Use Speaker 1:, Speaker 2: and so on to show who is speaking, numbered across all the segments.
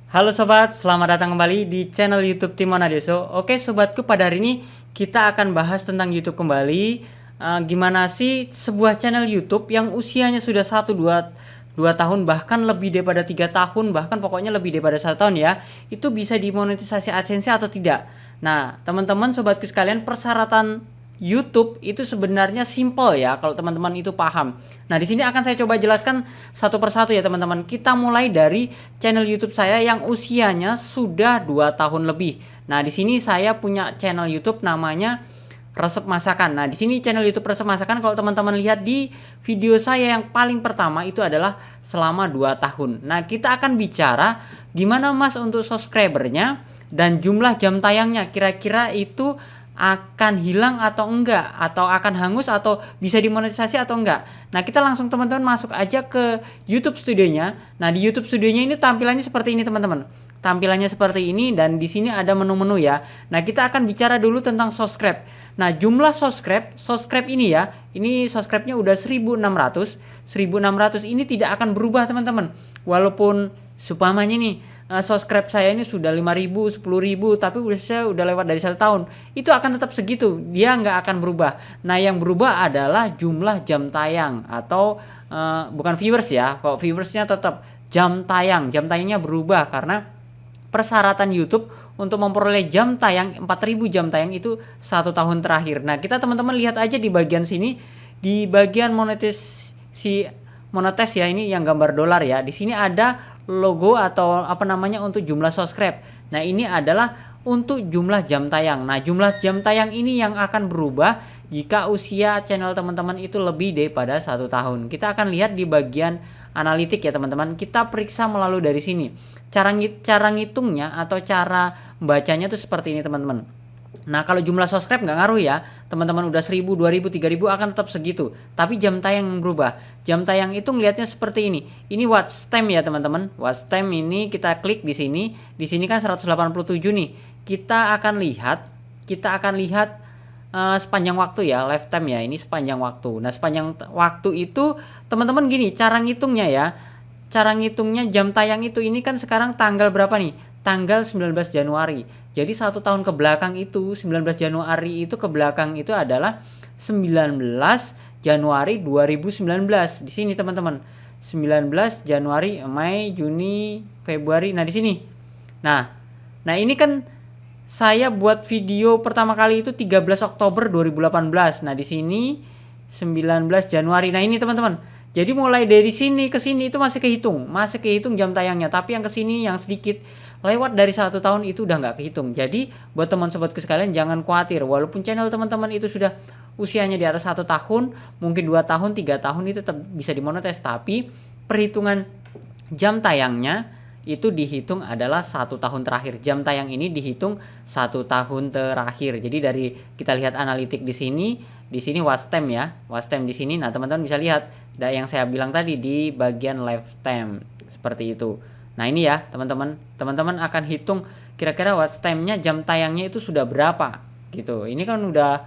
Speaker 1: Halo sobat, selamat datang kembali di channel YouTube Timon Adeso. Oke sobatku, pada hari ini kita akan bahas tentang YouTube kembali. Gimana sih sebuah channel YouTube yang usianya sudah 1 2 tahun, bahkan lebih daripada 3 tahun, bahkan pokoknya lebih daripada 1 tahun ya, itu bisa dimonetisasi AdSense atau tidak. Nah teman-teman sobatku sekalian, persyaratan YouTube itu sebenarnya simple ya kalau teman-teman itu paham. Nah, di sini akan saya coba jelaskan satu persatu ya teman-teman. Kita mulai dari channel YouTube saya yang usianya sudah 2 tahun lebih. Nah, di sini saya punya channel YouTube namanya Resep Masakan. Nah, di sini channel YouTube Resep Masakan, kalau teman-teman lihat di video saya yang paling pertama itu adalah selama 2 tahun. Nah, kita akan bicara gimana Mas untuk subscribernya dan jumlah jam tayangnya. Kira-kira itu akan hilang atau enggak, atau akan hangus, atau bisa dimonetisasi atau enggak. Nah, kita langsung teman-teman masuk aja ke YouTube studionya. Nah, di YouTube studionya ini tampilannya seperti ini teman-teman. Tampilannya seperti ini, dan di sini ada menu-menu ya. Nah, kita akan bicara dulu tentang subscribe. Nah, jumlah subscribe ini ya, ini subscribe-nya udah 1600. 1600 ini tidak akan berubah teman-teman. Walaupun supamanya nih subscribe saya ini sudah 5.000, 10.000, tapi saya udah lewat dari 1 tahun, itu akan tetap segitu, dia nggak akan berubah. Nah, yang berubah adalah jumlah jam tayang atau bukan viewers ya. Kok viewersnya tetap, jam tayangnya berubah karena persyaratan YouTube untuk memperoleh jam tayang 4.000 jam tayang itu 1 tahun terakhir. Nah, kita teman-teman lihat aja di bagian sini, di bagian monetis ya, ini yang gambar dolar ya. Di sini ada logo atau apa namanya untuk jumlah subscribe. Nah, ini adalah untuk jumlah jam tayang. Nah, jumlah jam tayang ini yang akan berubah jika usia channel teman-teman itu lebih daripada 1 tahun. Kita akan lihat di bagian analitik ya teman-teman. Kita periksa melalui dari sini. Cara ngitungnya atau cara membacanya itu seperti ini teman-teman. Nah, kalau jumlah subscribe nggak ngaruh ya, teman-teman udah 1.000, 2.000, 3.000 akan tetap segitu. Tapi jam tayang yang berubah. Jam tayang itu ngelihatnya seperti ini. Ini watch time ya teman-teman. Watch time ini kita klik di sini. Di sini kan 187 nih. Kita akan lihat sepanjang waktu ya, lifetime ya. Ini sepanjang waktu. Nah, sepanjang waktu itu teman-teman gini, cara ngitungnya ya. Cara ngitungnya jam tayang itu, ini kan sekarang tanggal berapa nih? Tanggal 19 Januari. Jadi 1 tahun ke belakang itu, 19 Januari itu ke belakang itu adalah 19 Januari 2019. Di sini teman-teman. 19 Januari, Mei, Juni, Februari. Nah, di sini. Nah, ini kan saya buat video pertama kali itu 13 Oktober 2018. Nah, di sini 19 Januari. Nah, ini teman-teman. Jadi mulai dari sini ke sini itu masih kehitung jam tayangnya. Tapi yang ke sini yang sedikit lewat dari 1 tahun itu udah nggak kehitung. Jadi buat teman sobatku sekalian jangan khawatir. Walaupun channel teman-teman itu sudah usianya di atas 1 tahun, mungkin 2 tahun, 3 tahun itu tetap bisa dimonetis. Tapi perhitungan jam tayangnya itu dihitung adalah 1 tahun terakhir. Jam tayang ini dihitung 1 tahun terakhir. Jadi dari kita lihat analitik di sini watch time ya. Watch time di sini. Nah, teman-teman bisa lihat yang saya bilang tadi di bagian lifetime seperti itu. Nah, ini ya, teman-teman. Teman-teman akan hitung kira-kira watch time-nya, jam tayangnya itu sudah berapa gitu. Ini kan udah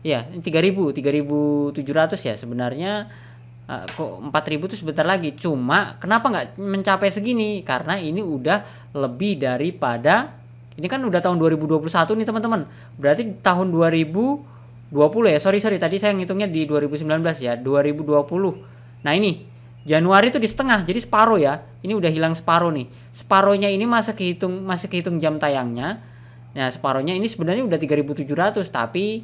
Speaker 1: ya 3.700 ya sebenarnya. Kok 4.000 tuh sebentar lagi. Cuma kenapa nggak mencapai segini? Karena ini udah lebih daripada, ini kan udah tahun 2021 nih teman-teman. Berarti tahun 2020 ya. Sorry tadi saya ngitungnya di 2019 ya. 2020. Nah, ini Januari itu di setengah, jadi separuh ya. Ini udah hilang separuh nih. Separuhnya ini masih kehitung jam tayangnya. Nah, separuhnya ini sebenarnya udah 3.700 tapi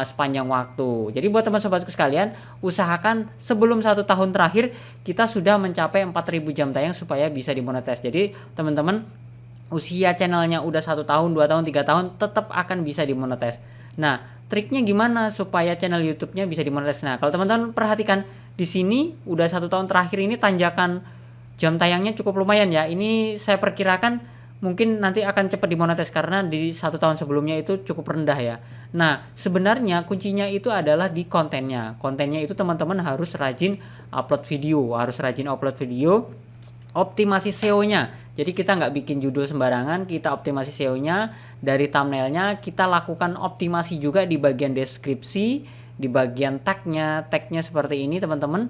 Speaker 1: sepanjang waktu. Jadi buat teman sobatku sekalian, usahakan sebelum 1 tahun terakhir kita sudah mencapai 4.000 jam tayang supaya bisa dimonetis. Jadi teman-teman usia channelnya udah 1 tahun, 2 tahun, 3 tahun tetap akan bisa dimonetis. Nah, triknya gimana supaya channel YouTube-nya bisa dimonetis? Nah, kalau teman-teman perhatikan di sini udah 1 tahun terakhir ini tanjakan jam tayangnya cukup lumayan ya. Ini saya perkirakan mungkin nanti akan cepat dimonetis karena di 1 tahun sebelumnya itu cukup rendah ya. Nah, sebenarnya kuncinya itu adalah di kontennya. Kontennya itu teman-teman harus rajin upload video, optimasi SEO-nya. Jadi kita nggak bikin judul sembarangan, kita optimasi SEO-nya dari thumbnailnya, kita lakukan optimasi juga di bagian deskripsi, di bagian tagnya seperti ini teman-teman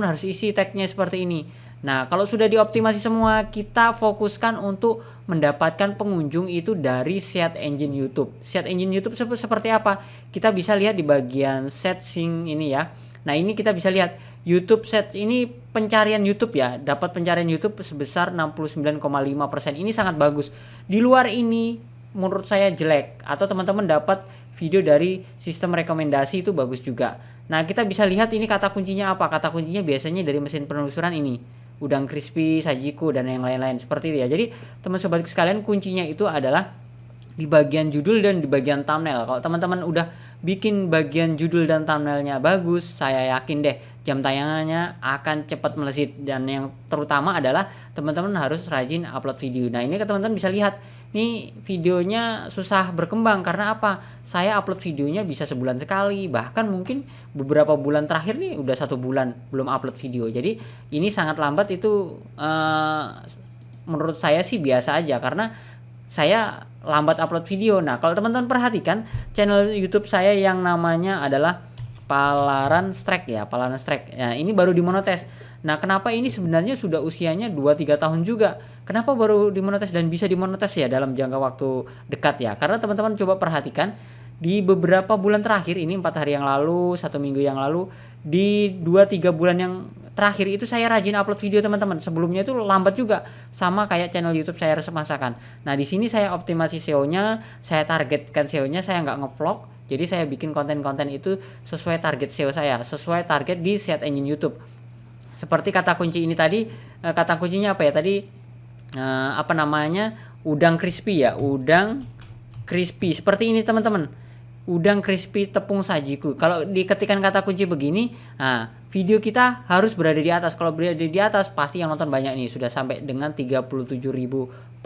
Speaker 1: harus isi tagnya seperti ini. Nah, kalau sudah dioptimasi semua, kita fokuskan untuk mendapatkan pengunjung itu dari search engine YouTube. Search engine YouTube seperti apa? Kita bisa lihat di bagian setting ini ya. Nah, ini kita bisa lihat YouTube search ini pencarian YouTube ya. Dapat pencarian YouTube sebesar 69,5%. Ini sangat bagus. Di luar ini menurut saya jelek, atau teman-teman dapat video dari sistem rekomendasi itu bagus juga. Nah, kita bisa lihat ini kata kuncinya apa. Kata kuncinya biasanya dari mesin penelusuran ini. Udang crispy, sajiku, dan yang lain-lain seperti itu ya. Jadi teman sobatku sekalian, kuncinya itu adalah di bagian judul dan di bagian thumbnail. Kalau teman-teman udah bikin bagian judul dan thumbnailnya bagus, saya yakin deh jam tayangannya akan cepat melesat. Dan yang terutama adalah teman-teman harus rajin upload video. Nah, ini teman-teman bisa lihat nih videonya susah berkembang karena apa? Saya upload videonya bisa sebulan sekali, bahkan mungkin beberapa bulan terakhir nih udah 1 bulan belum upload video. Jadi ini sangat lambat itu, menurut saya sih biasa aja karena saya lambat upload video. Nah, kalau teman-teman perhatikan channel YouTube saya yang namanya adalah Palaran Strike ya, Palaran Strike. Nah, ini baru dimonetes. Nah, kenapa ini sebenarnya sudah usianya 2-3 tahun juga? Kenapa baru dimonetes dan bisa dimonetes ya dalam jangka waktu dekat ya? Karena teman-teman coba perhatikan di beberapa bulan terakhir ini, 4 hari yang lalu, 1 minggu yang lalu, di 2-3 bulan yang terakhir itu saya rajin upload video teman-teman. Sebelumnya itu lambat juga, sama kayak channel YouTube saya Resep Masakan. Nah, di sini saya optimasi SEO-nya, saya targetkan SEO-nya, saya nggak ngevlog. Jadi saya bikin konten-konten itu sesuai target SEO saya, sesuai target di search engine YouTube. Seperti kata kunci ini tadi, kata kuncinya apa ya tadi? Apa namanya? Udang crispy ya, udang crispy. Seperti ini teman-teman. Udang crispy tepung sajiku. Kalau diketikkan kata kunci begini, nah video kita harus berada di atas. Kalau berada di atas pasti yang nonton banyak nih, sudah sampai dengan 37.000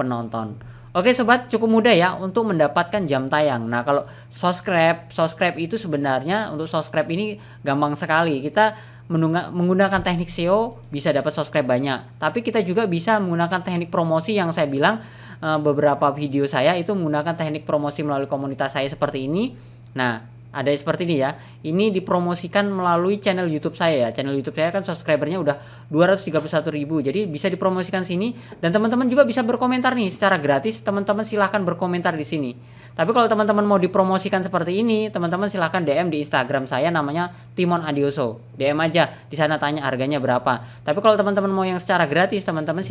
Speaker 1: penonton. Oke sobat, cukup mudah ya untuk mendapatkan jam tayang. Nah, kalau subscribe itu sebenarnya untuk subscribe ini gampang sekali. Kita menggunakan teknik SEO bisa dapat subscribe banyak. Tapi kita juga bisa menggunakan teknik promosi yang saya bilang, beberapa video saya itu menggunakan teknik promosi melalui komunitas saya seperti ini. Nah, ada seperti ini ya. Ini dipromosikan melalui channel YouTube saya ya. Channel YouTube saya kan subscribernya udah 231.000. Jadi bisa dipromosikan sini dan teman-teman juga bisa berkomentar nih secara gratis. Teman-teman silahkan berkomentar di sini. Tapi kalau teman-teman mau dipromosikan seperti ini, teman-teman silahkan DM di Instagram saya namanya Timon Adioso. DM aja di sana, tanya harganya berapa. Tapi kalau teman-teman mau yang secara gratis, teman-teman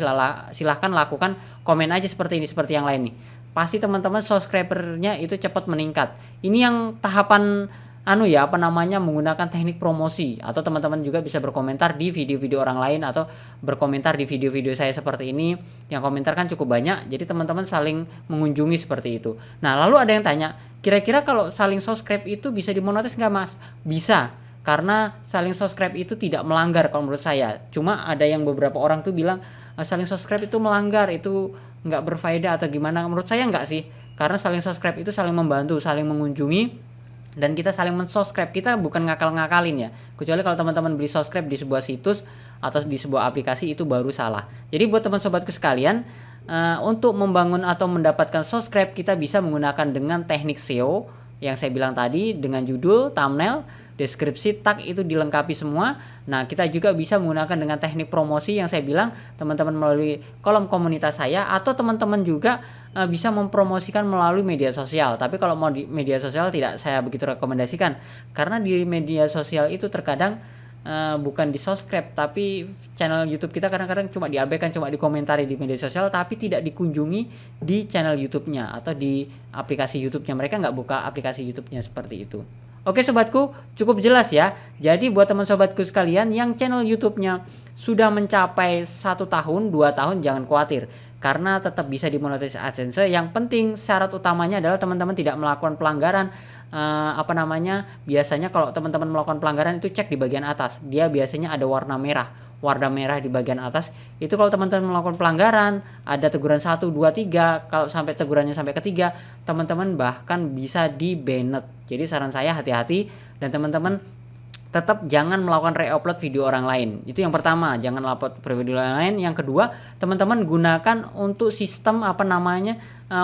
Speaker 1: silahkan lakukan komen aja seperti ini, seperti yang lain nih. Pasti teman-teman subscribernya itu cepat meningkat. Ini yang tahapan menggunakan teknik promosi. Atau teman-teman juga bisa berkomentar di video-video orang lain atau berkomentar di video-video saya seperti ini. Yang komentar kan cukup banyak, jadi teman-teman saling mengunjungi seperti itu. Nah, lalu ada yang tanya, kira-kira kalau saling subscribe itu bisa dimonetis nggak mas? Bisa, karena saling subscribe itu tidak melanggar kalau menurut saya. Cuma ada yang beberapa orang tuh bilang saling subscribe itu melanggar, itu nggak berfaedah atau gimana. Menurut saya nggak sih, karena saling subscribe itu saling membantu, saling mengunjungi, dan kita saling mensubscribe. Kita bukan ngakal-ngakalin ya, kecuali kalau teman-teman beli subscribe di sebuah situs atau di sebuah aplikasi, itu baru salah. Jadi buat teman sobatku sekalian, untuk membangun atau mendapatkan subscribe kita bisa menggunakan dengan teknik SEO yang saya bilang tadi, dengan judul, thumbnail, deskripsi, tag itu dilengkapi semua. Nah, kita juga bisa menggunakan dengan teknik promosi yang saya bilang, teman-teman melalui kolom komunitas saya, atau teman-teman juga bisa mempromosikan melalui media sosial. Tapi kalau mau di media sosial tidak saya begitu rekomendasikan, karena di media sosial itu terkadang bukan di subscribe, tapi channel YouTube kita kadang-kadang cuma diabaikan, cuma dikomentari di media sosial, tapi tidak dikunjungi di channel YouTube-nya atau di aplikasi YouTube-nya. Mereka nggak buka aplikasi YouTube-nya seperti itu. Oke sobatku, cukup jelas ya. Jadi buat teman sobatku sekalian yang channel YouTube-nya sudah mencapai 1 tahun, 2 tahun, jangan khawatir, karena tetap bisa dimonetisasi AdSense. Yang penting syarat utamanya adalah teman-teman tidak melakukan pelanggaran. Biasanya kalau teman-teman melakukan pelanggaran itu cek di bagian atas, dia biasanya ada warna merah di bagian atas. Itu kalau teman-teman melakukan pelanggaran, ada teguran 1, 2, 3. Kalau sampai tegurannya sampai ketiga, teman-teman bahkan bisa di-banned. Jadi saran saya hati-hati, dan teman-teman tetap jangan melakukan re-upload video orang lain. Itu yang pertama, jangan upload video orang lain. Yang kedua, teman-teman gunakan untuk sistem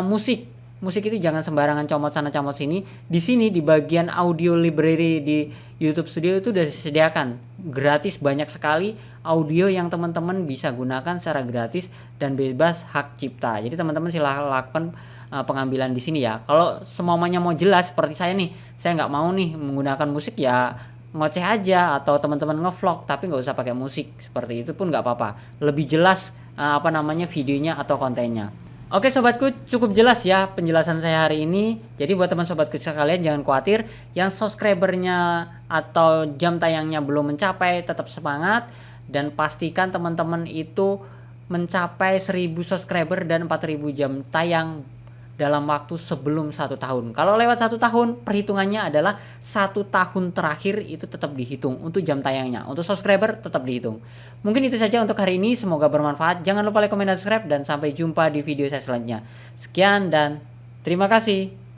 Speaker 1: musik. musik itu jangan sembarangan comot sana comot sini. Di sini di bagian audio library di YouTube Studio itu udah disediakan gratis banyak sekali audio yang teman-teman bisa gunakan secara gratis dan bebas hak cipta. Jadi teman-teman silahkan lakukan pengambilan di sini ya. Kalau semuanya mau jelas seperti saya nih, saya nggak mau nih menggunakan musik ya ngoceh aja, atau teman-teman ngevlog tapi nggak usah pakai musik, seperti itu pun nggak apa-apa. Lebih jelas videonya atau kontennya. Oke sobatku, cukup jelas ya penjelasan saya hari ini. Jadi buat teman sobatku sekalian jangan khawatir, yang subscribernya atau jam tayangnya belum mencapai tetap semangat, dan pastikan teman-teman itu mencapai 1000 subscriber dan 4000 jam tayang dalam waktu sebelum 1 tahun. Kalau lewat 1 tahun, perhitungannya adalah 1 tahun terakhir itu tetap dihitung untuk jam tayangnya. Untuk subscriber tetap dihitung. Mungkin itu saja untuk hari ini, semoga bermanfaat. Jangan lupa like, komen, dan subscribe, dan sampai jumpa di video saya selanjutnya. Sekian dan terima kasih.